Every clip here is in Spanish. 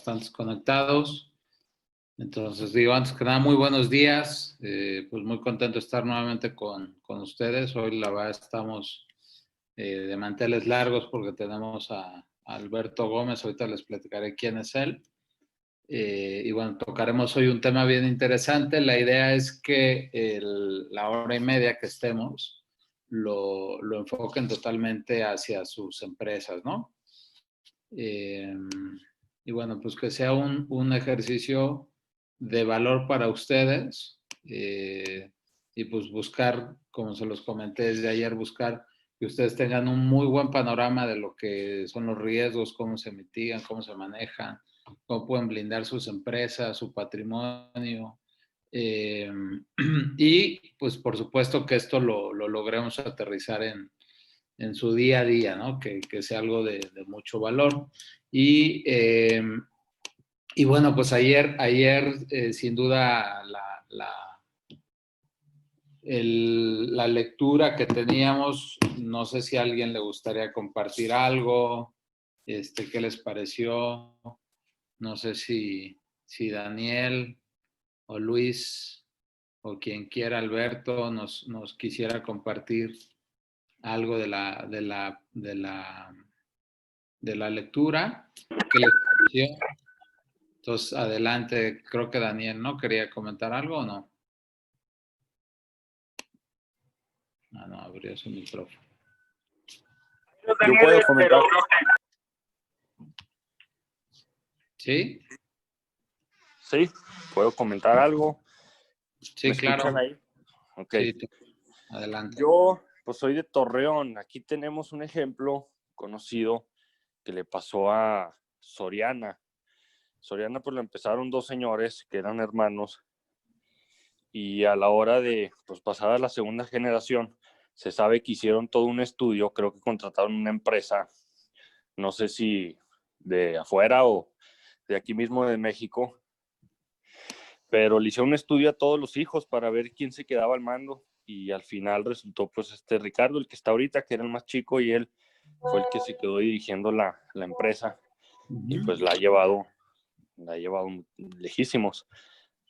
bastantes conectados. Entonces, digo, antes que nada, muy buenos días. Pues muy contento de estar nuevamente con ustedes. Hoy, la verdad, estamos de manteles largos porque tenemos a Alberto Gómez. Ahorita les platicaré quién es él. Y bueno, tocaremos hoy un tema bien interesante. La idea es que la hora y media que estemos lo enfoquen totalmente hacia sus empresas, ¿no? Y bueno, pues que sea un ejercicio de valor para ustedes y pues buscar, como se los comenté desde ayer, buscar que ustedes tengan un muy buen panorama de lo que son los riesgos, cómo se mitigan, cómo se manejan, cómo pueden blindar sus empresas, su patrimonio. Y pues por supuesto que esto lo logremos aterrizar en su día a día, ¿no? Que sea algo de mucho valor. Y bueno, pues ayer sin duda la lectura que teníamos, no sé si a alguien le gustaría compartir algo, qué les pareció, no sé si Daniel o Luis o quien quiera, Alberto, nos quisiera compartir algo de la lectura, qué les pareció. Entonces, adelante, creo que Daniel, ¿no? ¿Quería comentar algo o no? No, abrió su micrófono. Yo puedo comentar. ¿Sí? Sí, puedo comentar algo. Sí, claro. Ahí? Ok. Sí, adelante. Yo, pues soy de Torreón. Aquí tenemos un ejemplo conocido que le pasó a Soriana. Soriana, pues lo empezaron dos señores que eran hermanos y a la hora de pues, pasar a la segunda generación, se sabe que hicieron todo un estudio, creo que contrataron una empresa, no sé si de afuera o de aquí mismo de México, pero le hicieron un estudio a todos los hijos para ver quién se quedaba al mando y al final resultó pues Ricardo, el que está ahorita, que era el más chico, y él fue el que se quedó dirigiendo la empresa y pues la ha llevado lejísimos.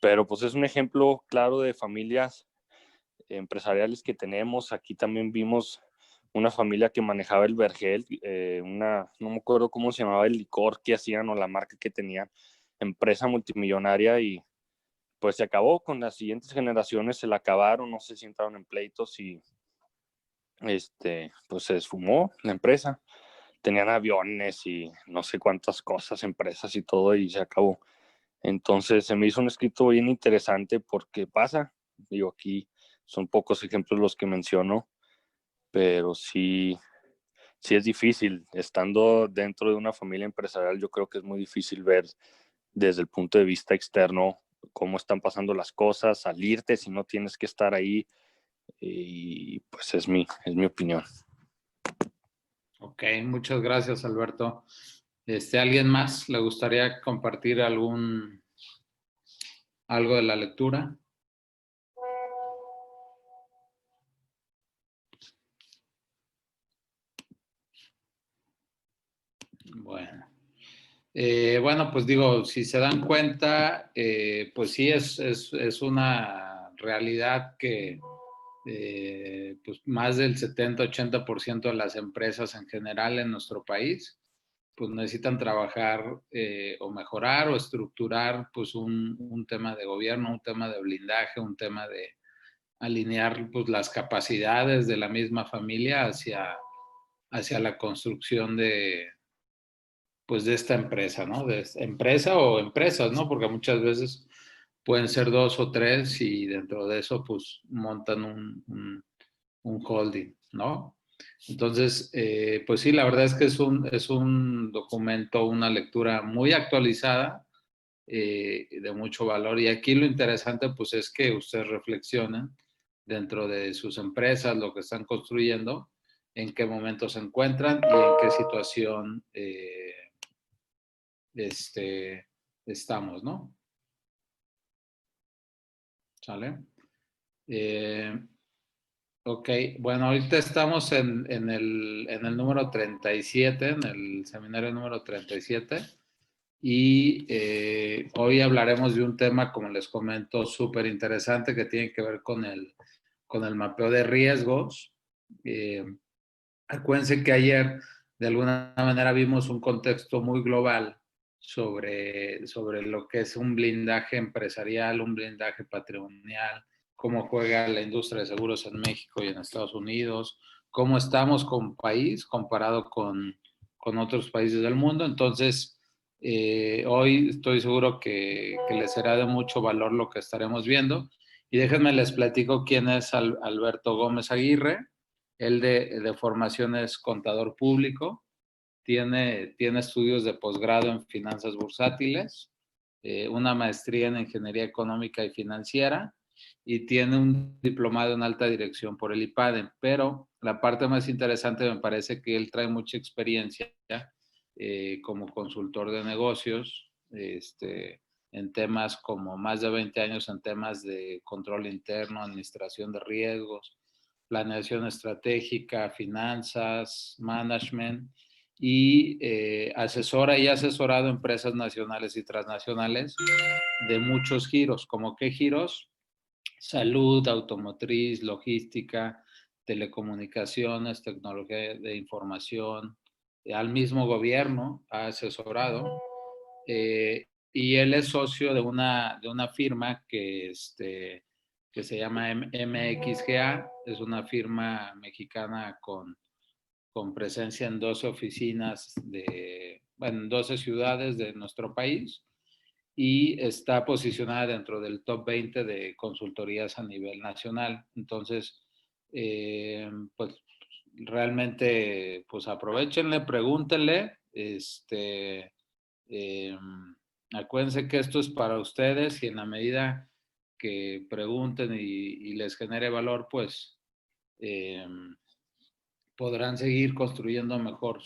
Pero pues es un ejemplo claro de familias empresariales que tenemos. Aquí también vimos una familia que manejaba el Vergel, no me acuerdo cómo se llamaba el licor que hacían o la marca que tenían, empresa multimillonaria, y pues se acabó. Con las siguientes generaciones se la acabaron, no sé si entraron en pleitos y pues se esfumó la empresa. Tenían aviones y no sé cuántas cosas, empresas y todo, y se acabó. Entonces se me hizo un escrito bien interesante porque pasa, digo, aquí son pocos ejemplos los que menciono, pero sí es difícil. Estando dentro de una familia empresarial, yo creo que es muy difícil ver desde el punto de vista externo cómo están pasando las cosas, salirte si no tienes que estar ahí, y pues es mi opinión. Ok, muchas gracias, Alberto. ¿Alguien más le gustaría compartir algo de la lectura? Bueno, pues digo, si se dan cuenta, pues sí es una realidad que pues más del 70-80% de las empresas en general en nuestro país pues necesitan trabajar o mejorar o estructurar pues un tema de gobierno, un tema de blindaje, un tema de alinear pues las capacidades de la misma familia hacia la construcción de esta empresa, ¿no? De esta empresa o empresas, ¿no? Porque muchas veces pueden ser dos o tres y dentro de eso pues montan un holding, ¿no? Entonces, pues sí, la verdad es que es un documento, una lectura muy actualizada, de mucho valor. Y aquí lo interesante pues es que ustedes reflexionen dentro de sus empresas, lo que están construyendo, en qué momento se encuentran y en qué situación estamos, ¿no? ¿Sale? Ok, bueno, ahorita estamos en el número 37, en el seminario número 37. Y hoy hablaremos de un tema, como les comento, súper interesante que tiene que ver con el mapeo de riesgos. Acuérdense que ayer de alguna manera vimos un contexto muy global sobre lo que es un blindaje empresarial, un blindaje patrimonial, cómo juega la industria de seguros en México y en Estados Unidos, cómo estamos como país comparado con otros países del mundo. Entonces, hoy estoy seguro que les será de mucho valor lo que estaremos viendo. Y déjenme les platico quién es Alberto Gómez Aguirre. Él de formación es contador público, tiene estudios de posgrado en finanzas bursátiles, una maestría en ingeniería económica y financiera y tiene un diplomado en alta dirección por el IPADEM. Pero la parte más interesante me parece que él trae mucha experiencia como consultor de negocios, en temas como más de 20 años en temas de control interno, administración de riesgos, planeación estratégica, finanzas, management, y asesora y ha asesorado empresas nacionales y transnacionales de muchos giros. ¿Como qué giros? Salud, automotriz, logística, telecomunicaciones, tecnología de información, al mismo gobierno ha asesorado. Y él es socio de una firma que se llama MXGA, es una firma mexicana con presencia en 12 oficinas en 12 ciudades de nuestro país y está posicionada dentro del top 20 de consultorías a nivel nacional. Entonces, pues realmente, pues aprovechenle, pregúntenle, eh, acuérdense que esto es para ustedes y en la medida que pregunten y les genere valor, pues eh, podrán seguir construyendo mejor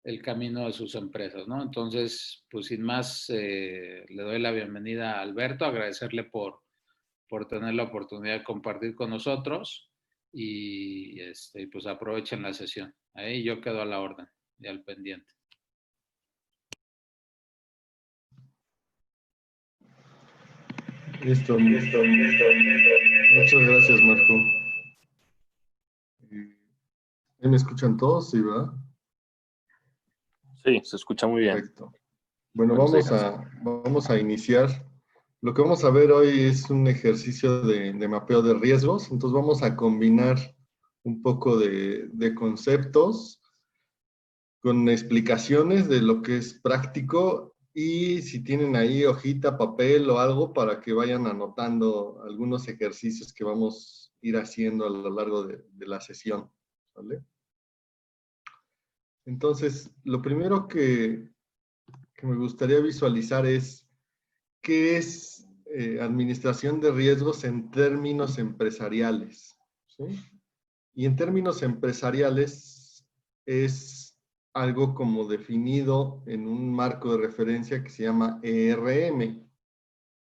el camino de sus empresas, ¿no? Entonces, pues sin más, le doy la bienvenida a Alberto, agradecerle por tener la oportunidad de compartir con nosotros y pues aprovechen la sesión. Ahí yo quedo a la orden y al pendiente. Listo. Muchas gracias, Marco. ¿Me escuchan todos? Sí, ¿verdad? Sí, se escucha muy bien. Perfecto. Bueno, Buenos vamos a iniciar. Lo que vamos a ver hoy es un ejercicio de mapeo de riesgos. Entonces vamos a combinar un poco de conceptos con explicaciones de lo que es práctico y si tienen ahí hojita, papel o algo para que vayan anotando algunos ejercicios que vamos a ir haciendo a lo largo de la sesión. ¿Vale? Entonces, lo primero que me gustaría visualizar es qué es administración de riesgos en términos empresariales. ¿Sí? Y en términos empresariales es algo como definido en un marco de referencia que se llama ERM.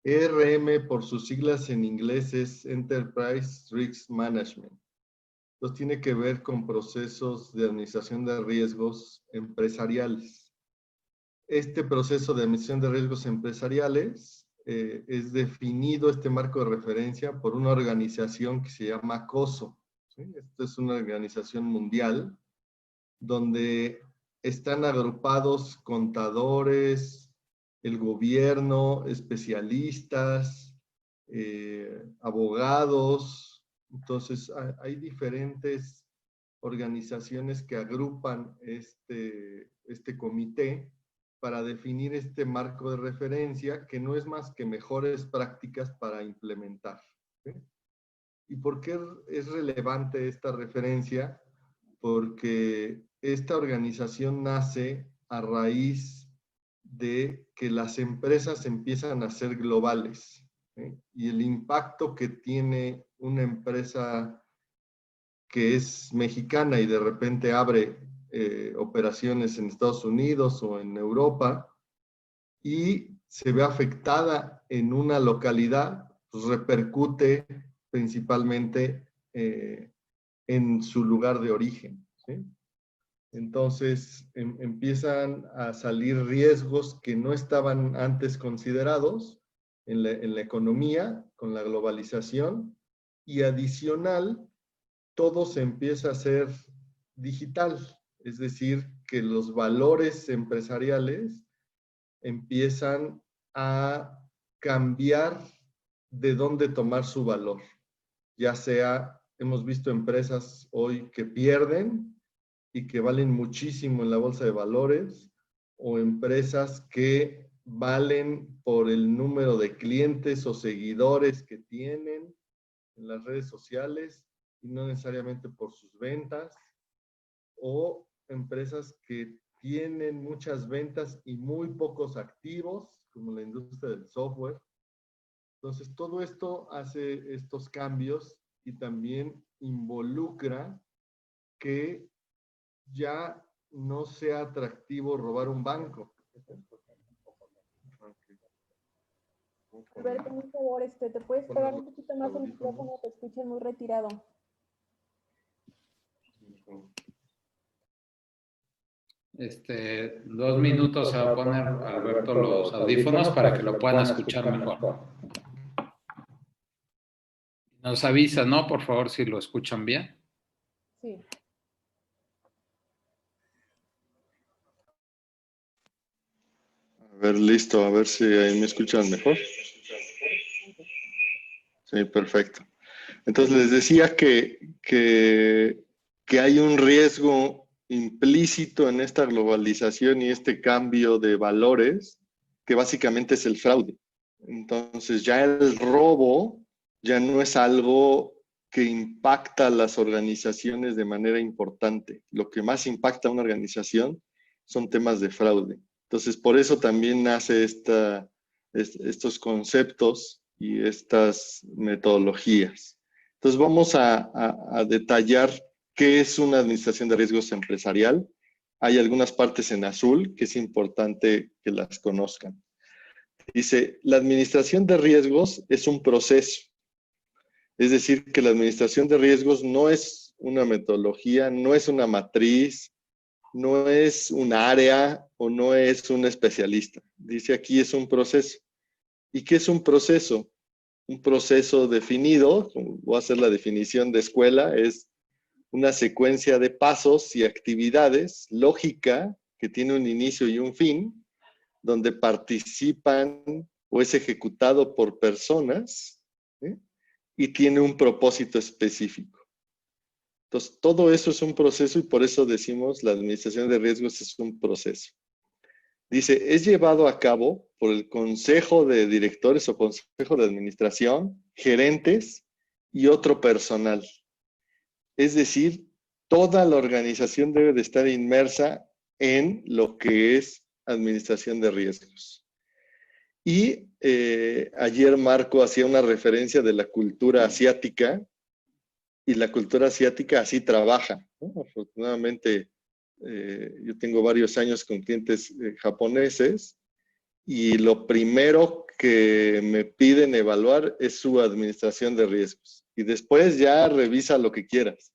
ERM, por sus siglas en inglés, es Enterprise Risk Management. Entonces tiene que ver con procesos de administración de riesgos empresariales. Este proceso de administración de riesgos empresariales es definido, este marco de referencia, por una organización que se llama COSO. ¿Sí? Esto es una organización mundial donde están agrupados contadores, el gobierno, especialistas, abogados. Entonces, hay diferentes organizaciones que agrupan este comité para definir este marco de referencia, que no es más que mejores prácticas para implementar. ¿Sí? ¿Y por qué es relevante esta referencia? Porque esta organización nace a raíz de que las empresas empiezan a ser globales, ¿sí? Y el impacto que tiene una empresa que es mexicana y de repente abre operaciones en Estados Unidos o en Europa y se ve afectada en una localidad, pues repercute principalmente en su lugar de origen. ¿Sí? Entonces empiezan a salir riesgos que no estaban antes considerados en la economía, con la globalización, y adicional, todo se empieza a hacer digital. Es decir, que los valores empresariales empiezan a cambiar de dónde tomar su valor. Ya sea, hemos visto empresas hoy que pierden y que valen muchísimo en la bolsa de valores, o empresas que valen por el número de clientes o seguidores que tienen en las redes sociales y no necesariamente por sus ventas, o empresas que tienen muchas ventas y muy pocos activos, como la industria del software. Entonces, todo esto hace estos cambios y también involucra que ya no sea atractivo robar un banco. Alberto, por favor, ¿te puedes pegar un poquito más el micrófono? Te escuchas muy retirado. Dos minutos se va a poner Alberto los audífonos para que lo puedan escuchar mejor. Nos avisa, ¿no? Por favor, si lo escuchan bien. Sí. A ver, listo, a ver si ahí me escuchan mejor. Sí, perfecto. Entonces les decía que hay un riesgo implícito en esta globalización y este cambio de valores, que básicamente es el fraude. Entonces ya el robo ya no es algo que impacta a las organizaciones de manera importante. Lo que más impacta a una organización son temas de fraude. Entonces por eso también nace estos conceptos y estas metodologías. Entonces vamos a detallar qué es una administración de riesgos empresarial. Hay algunas partes en azul que es importante que las conozcan. Dice, la administración de riesgos es un proceso. Es decir, que la administración de riesgos no es una metodología, no es una matriz, no es un área o no es un especialista. Dice aquí es un proceso. ¿Y qué es un proceso? Un proceso definido, voy a hacer la definición de escuela, es una secuencia de pasos y actividades lógica que tiene un inicio y un fin, donde participan o es ejecutado por personas, ¿sí? Y tiene un propósito específico. Entonces, todo eso es un proceso y por eso decimos la administración de riesgos es un proceso. Dice, es llevado a cabo por el consejo de directores o consejo de administración, gerentes y otro personal. Es decir, toda la organización debe de estar inmersa en lo que es administración de riesgos. Y ayer Marco hacía una referencia de la cultura asiática y la cultura asiática así trabaja, ¿no? Afortunadamente, yo tengo varios años con clientes japoneses y lo primero que me piden evaluar es su administración de riesgos. Y después ya revisa lo que quieras.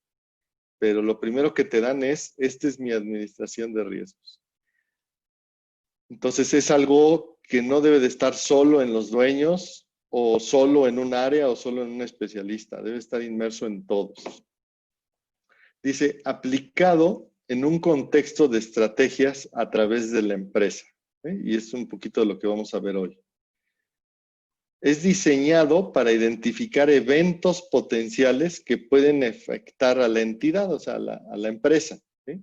Pero lo primero que te dan es, esta es mi administración de riesgos. Entonces es algo que no debe de estar solo en los dueños o solo en un área o solo en un especialista. Debe estar inmerso en todos. Dice, aplicado en un contexto de estrategias a través de la empresa. Y es un poquito de lo que vamos a ver hoy. Es diseñado para identificar eventos potenciales que pueden afectar a la entidad, o sea, a la empresa. ¿Sí?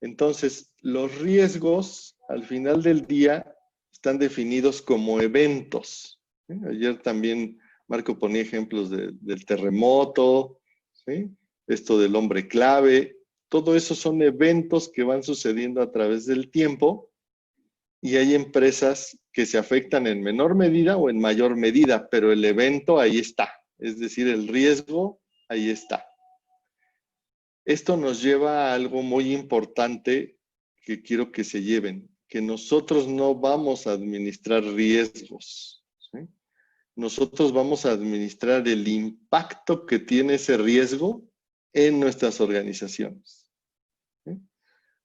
Entonces, los riesgos, al final del día, están definidos como eventos. ¿Sí? Ayer también Marco ponía ejemplos del terremoto, ¿sí? Esto del hombre clave. Todo eso son eventos que van sucediendo a través del tiempo y hay empresas que se afectan en menor medida o en mayor medida, pero el evento ahí está. Es decir, el riesgo ahí está. Esto nos lleva a algo muy importante que quiero que se lleven, que nosotros no vamos a administrar riesgos, ¿sí? Nosotros vamos a administrar el impacto que tiene ese riesgo en nuestras organizaciones, ¿sí?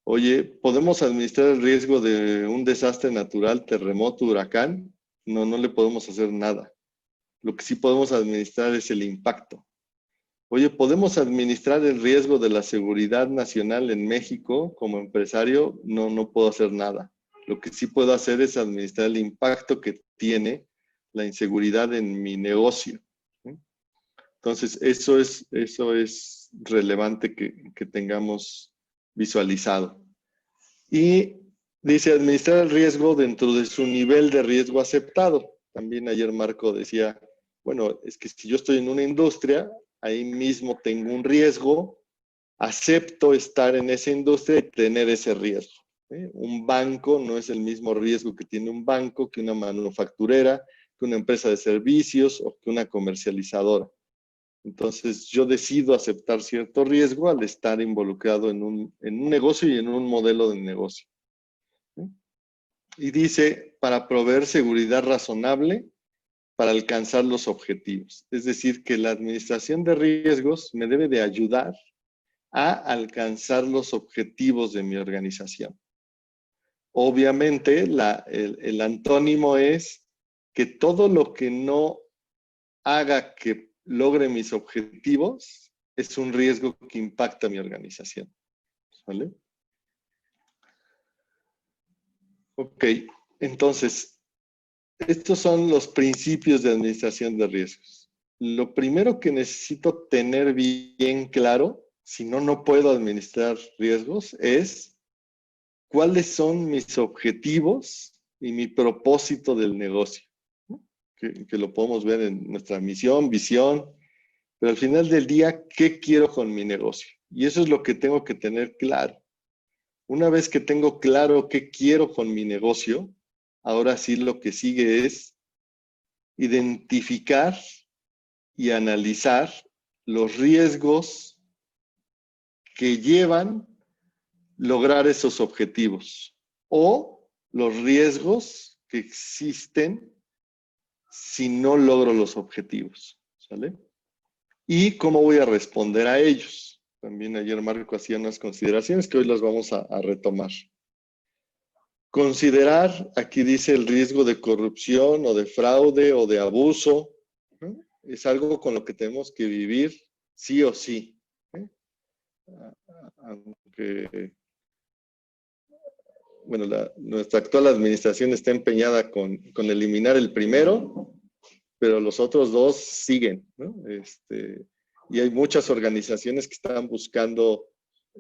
Oye, ¿podemos administrar el riesgo de un desastre natural, terremoto, huracán? No, no le podemos hacer nada. Lo que sí podemos administrar es el impacto. Oye, ¿podemos administrar el riesgo de la seguridad nacional en México como empresario? No, no puedo hacer nada. Lo que sí puedo hacer es administrar el impacto que tiene la inseguridad en mi negocio. Entonces, eso es relevante que tengamos visualizado. Y dice, administrar el riesgo dentro de su nivel de riesgo aceptado. También ayer Marco decía, bueno, es que si yo estoy en una industria, ahí mismo tengo un riesgo, acepto estar en esa industria y tener ese riesgo. Un banco no es el mismo riesgo que tiene un banco, que una manufacturera, que una empresa de servicios o que una comercializadora. Entonces, yo decido aceptar cierto riesgo al estar involucrado en un negocio y en un modelo de negocio. Y dice, para proveer seguridad razonable para alcanzar los objetivos. Es decir, que la administración de riesgos me debe de ayudar a alcanzar los objetivos de mi organización. Obviamente, el antónimo es que todo lo que no haga que logre mis objetivos es un riesgo que impacta a mi organización. ¿Vale? Ok, entonces, estos son los principios de administración de riesgos. Lo primero que necesito tener bien claro, si no, no puedo administrar riesgos, es cuáles son mis objetivos y mi propósito del negocio. Que lo podemos ver en nuestra misión, visión, pero al final del día, ¿qué quiero con mi negocio? Y eso es lo que tengo que tener claro. Una vez que tengo claro qué quiero con mi negocio, ahora sí lo que sigue es identificar y analizar los riesgos que llevan lograr esos objetivos o los riesgos que existen si no logro los objetivos, ¿sale? Y cómo voy a responder a ellos. También ayer Marco hacía unas consideraciones que hoy las vamos a retomar. Considerar, aquí dice el riesgo de corrupción o de fraude o de abuso, ¿no? Es algo con lo que tenemos que vivir sí o sí. Aunque, bueno, nuestra actual administración está empeñada con eliminar el primero, pero los otros dos siguen, ¿no? Y hay muchas organizaciones que están buscando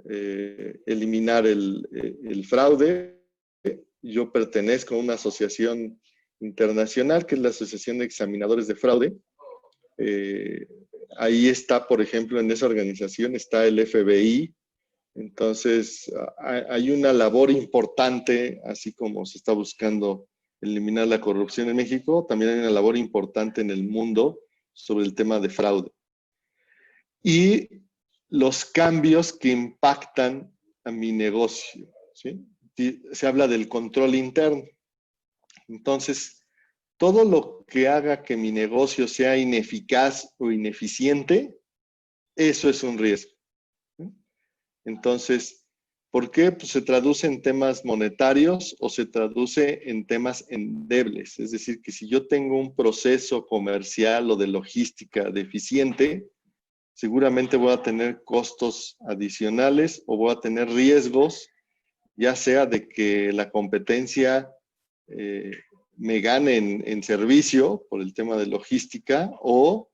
eliminar el fraude. Yo pertenezco a una asociación internacional, que es la Asociación de Examinadores de Fraude. Ahí está, por ejemplo, en esa organización está el FBI. Entonces, hay una labor importante, así como se está buscando eliminar la corrupción en México, también hay una labor importante en el mundo sobre el tema de fraude. Y los cambios que impactan a mi negocio, ¿sí? Se habla del control interno. Entonces, todo lo que haga que mi negocio sea ineficaz o ineficiente, eso es un riesgo. Entonces, ¿por qué? Pues se traduce en temas monetarios o se traduce en temas endebles. Es decir, que si yo tengo un proceso comercial o de logística deficiente, seguramente voy a tener costos adicionales o voy a tener riesgos, ya sea de que la competencia me gane en servicio por el tema de logística o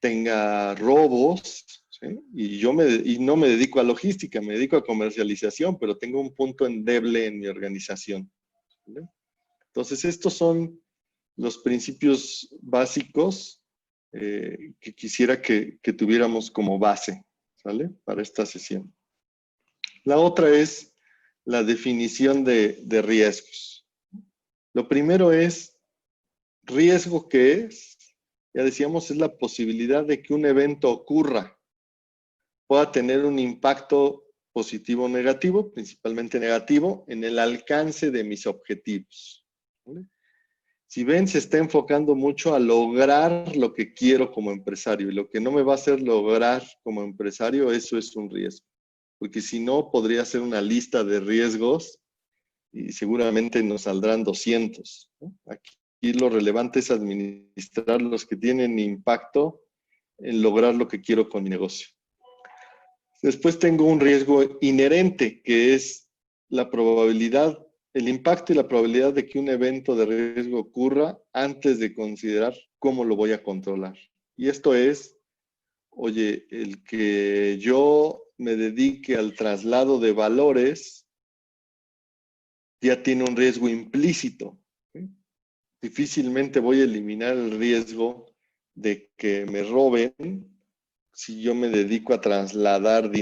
tenga robos, ¿sí? Y no me dedico a logística, me dedico a comercialización, pero tengo un punto endeble en mi organización, ¿vale? Entonces, estos son los principios básicos que quisiera que tuviéramos como base, ¿sale? Para esta sesión. La otra es la definición de riesgos. Lo primero es, riesgo, ¿qué es? Ya decíamos, es la posibilidad de que un evento ocurra, pueda tener un impacto positivo o negativo, principalmente negativo, en el alcance de mis objetivos, ¿vale? Si ven, se está enfocando mucho a lograr lo que quiero como empresario, y lo que no me va a hacer lograr como empresario, eso es un riesgo. porque si no, podría ser una lista de riesgos y seguramente nos saldrán 200, ¿no? Aquí lo relevante es administrar los que tienen impacto en lograr lo que quiero con mi negocio. Después tengo un riesgo inherente, que es la probabilidad, el impacto y la probabilidad de que un evento de riesgo ocurra antes de considerar cómo lo voy a controlar. Y esto es, oye, el que yo me dedique al traslado de valores ya tiene un riesgo implícito, ¿sí? Difícilmente voy a eliminar el riesgo de que me roben si yo me dedico a trasladar dinero